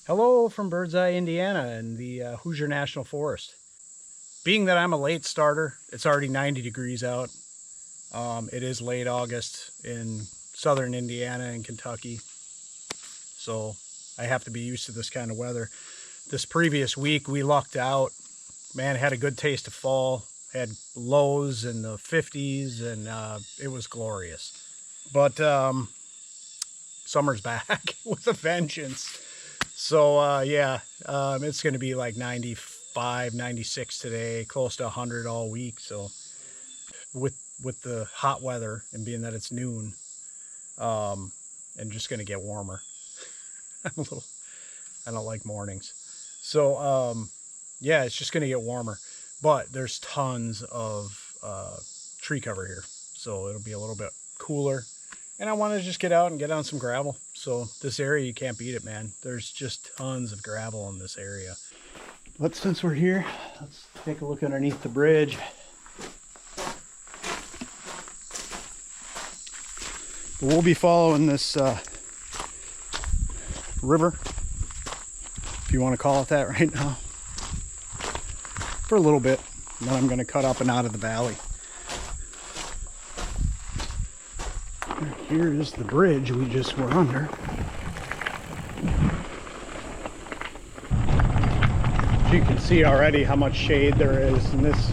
Hello from Birdseye, Indiana in the Hoosier National Forest. Being that I'm a late starter, it's already 90 degrees out. It is late August in southern Indiana and Kentucky, so I have to be used to this kind of weather. This previous week we lucked out. Man, had a good taste of fall, had lows in the 50s, and it was glorious. But summer's back with a vengeance. So yeah, it's going to be like 95, 96 today, close to 100 all week. So with the hot weather and being that it's noon, and just going to get warmer. I don't like mornings. So yeah, it's just going to get warmer, but there's tons of tree cover here. So it'll be a little bit cooler. And I want to just get out and get on some gravel. So this area, you can't beat it, man. There's just tons of gravel in this area. But since we're here, let's take a look underneath the bridge. We'll be following this river, if you want to call it that right now, for a little bit. And then I'm going to cut up and out of the valley. Here is the bridge we just were under. You can see already how much shade there is in this.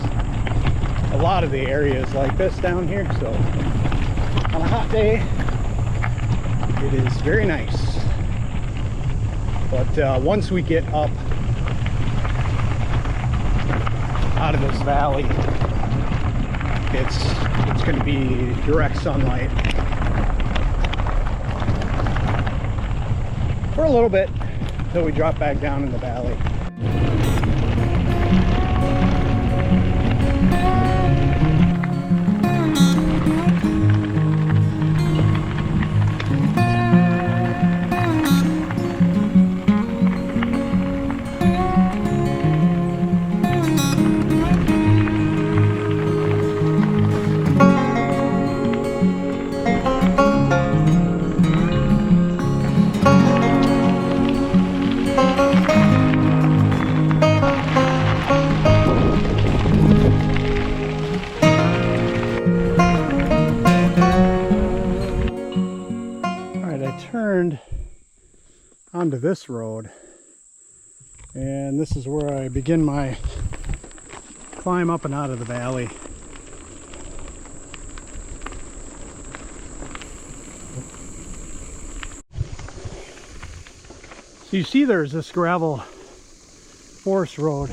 A lot of the areas like this down here. So on a hot day, it is very nice. But once we get up out of this valley, it's going to be direct sunlight. For a little bit until we drop back down in the valley. Turned onto this road, and this is where I begin my climb up and out of the valley. So you see there's this gravel forest road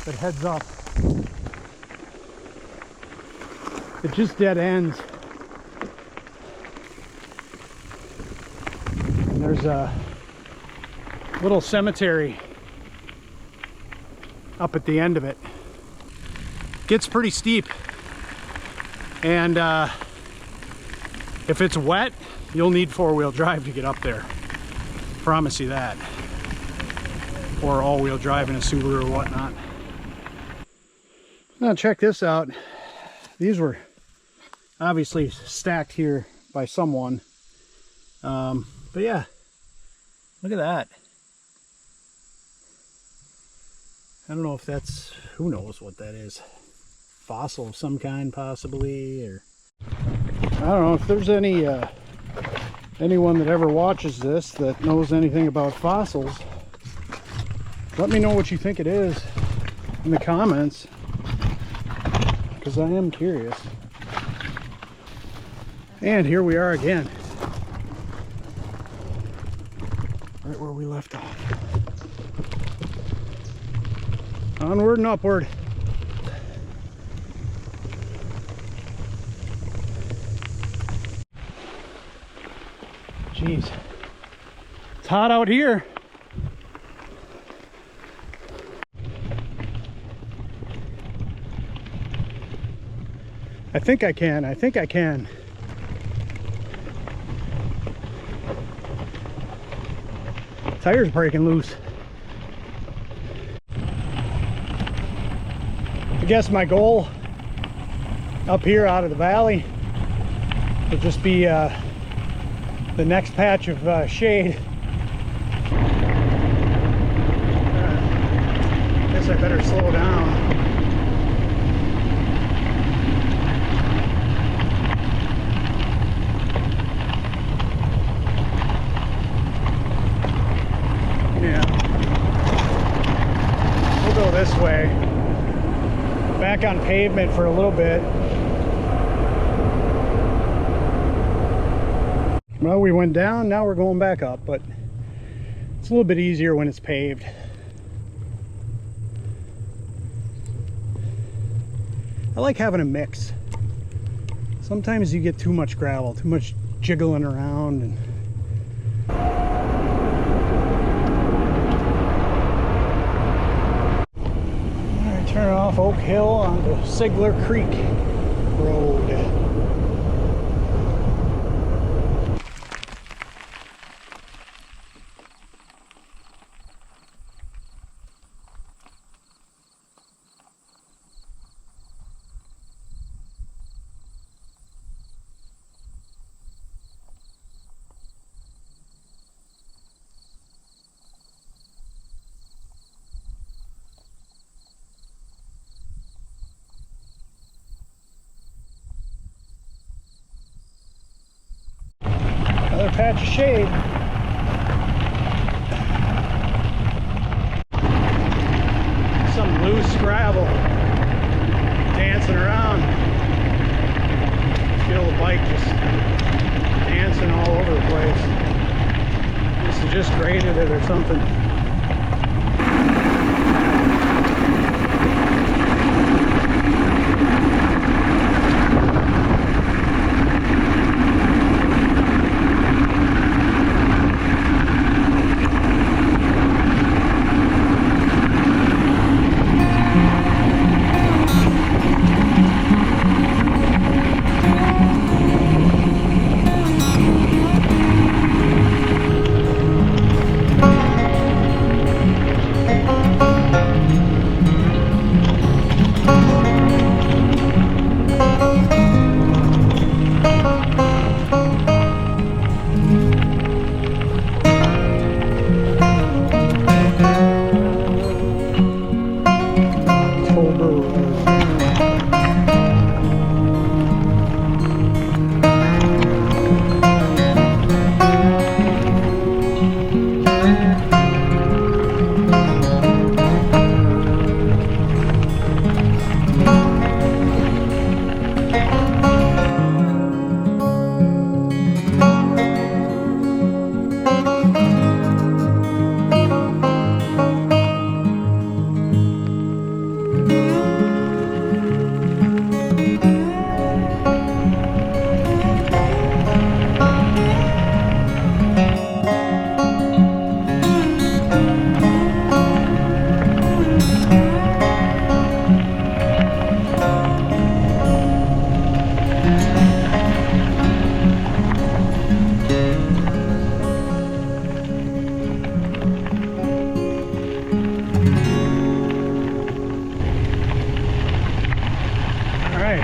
that heads up. It just dead ends. There's a little cemetery up at the end of it. Gets pretty steep, and if it's wet, you'll need four-wheel drive to get up there. Promise you that. Or all-wheel drive in a Subaru or whatnot. Now check this out. These were obviously stacked here by someone. But yeah, look at that. I don't know if that's, who knows what that is. Fossil of some kind, possibly, or I don't know if there's any anyone that ever watches this that knows anything about fossils. Let me know what you think it is in the comments, because I am curious. And here we are again. Right where we left off. Onward and upward. Jeez. It's hot out here. I think I can. Tire's breaking loose. I guess my goal up here out of the valley will just be the next patch of shade guess I better slow down. Yeah. We'll go this way. Back on pavement for a little bit. Well, we went down, now we're going back up, but it's a little bit easier when it's paved. I like having a mix. Sometimes you get too much gravel, too much jiggling around. And all right, turn off Oak Hill onto Sigler Creek Road. Another patch of shade. Some loose gravel dancing around. Feel the bike just dancing all over the place. Must have just graded it or something.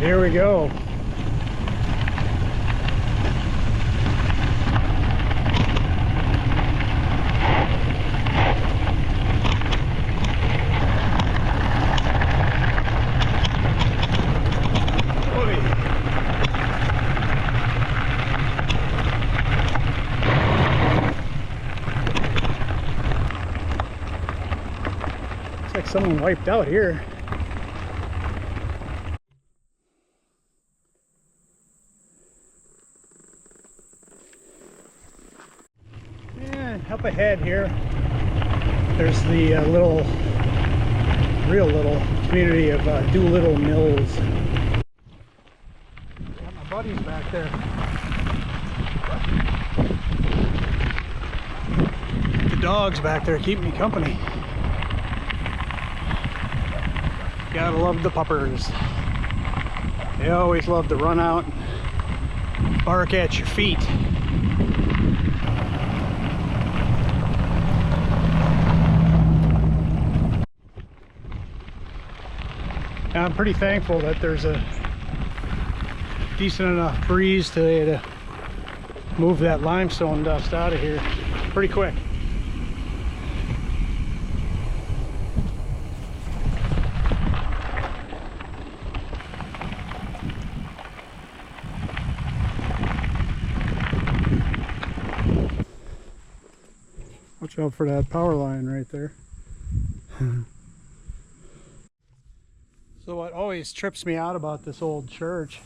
Here we go. Looks like someone wiped out here. Up ahead here, there's the real little community of Doolittle Mills. Got my buddies back there. The dogs back there keep me company. Gotta love the puppers. They always love to run out and bark at your feet. I'm pretty thankful that there's a decent enough breeze today to move that limestone dust out of here pretty quick. Watch out for that power line right there. So what always trips me out about this old church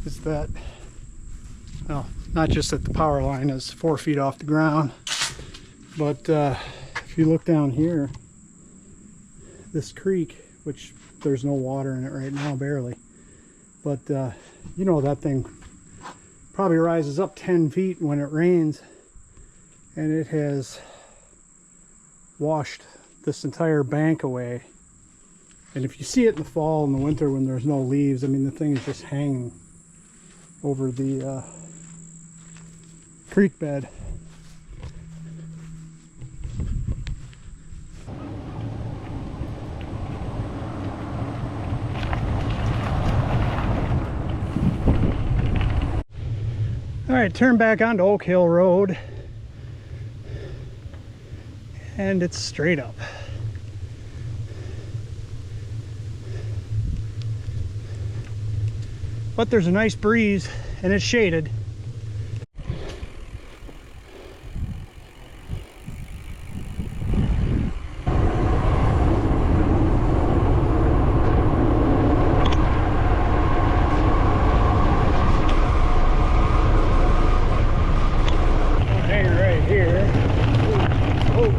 is that, well, not just that the power line is 4 feet off the ground, but if you look down here, this creek, which there's no water in it right now, barely, but you know, that thing probably rises up 10 feet when it rains, and it has washed this entire bank away. And if you see it in the fall and the winter when there's no leaves, I mean, the thing is just hanging over the creek bed. All right, turn back onto Oak Hill Road, and it's straight up. But there's a nice breeze and it's shaded. Hang right here. Oh.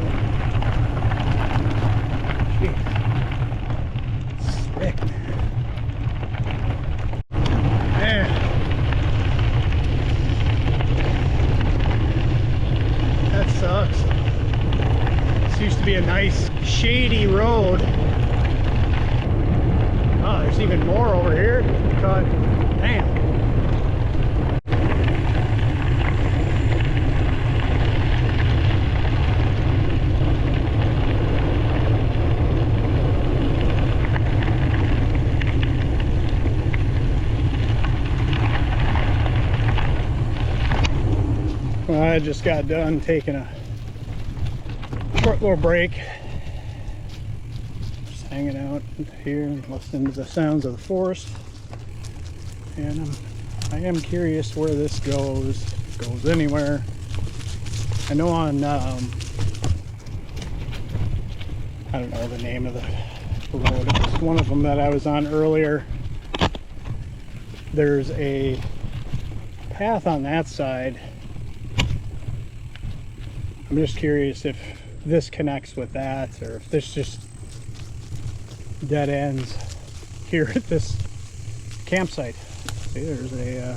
Slick. That sucks. This used to be a nice shady road. Oh, there's even more over here. God damn. Well, I just got done taking a short little break, just hanging out here and listening to the sounds of the forest, and I am curious where this goes, if it goes anywhere. I know on I don't know the name of the road, it was one of them that I was on earlier. There's a path on that side. I'm just curious if this connects with that, or if this just dead ends here at this campsite. See, there's a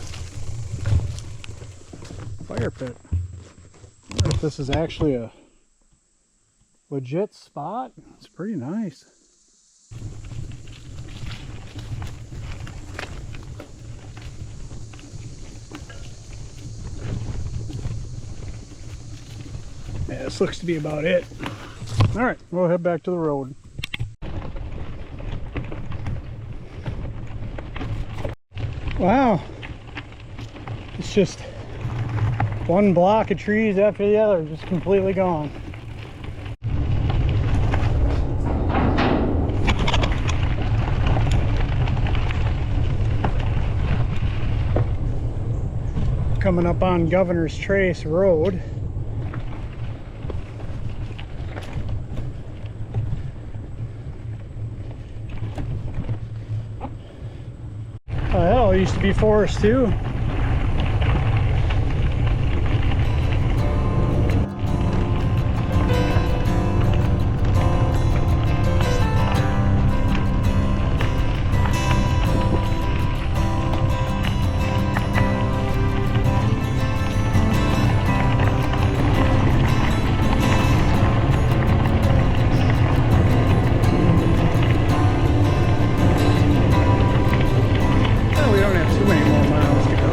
fire pit. I wonder if this is actually a legit spot. It's pretty nice. Yeah, this looks to be about it. All right, we'll head back to the road. Wow, it's just one block of trees after the other, just completely gone. Coming up on Governor's Trace Road. Oh, hell, it used to be forest too. We don't have too many more miles to go.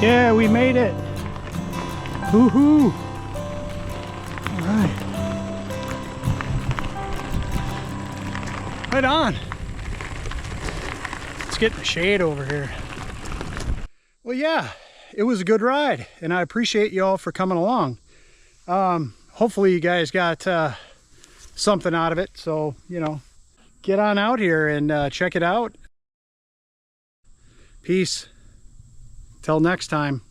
Yeah, we made it. Woohoo! All right. Right on. Let's get in the shade over here. Well, yeah, it was a good ride, and I appreciate you all for coming along. Hopefully you guys got something out of it. So, you know, get on out here and check it out. Peace. Till next time.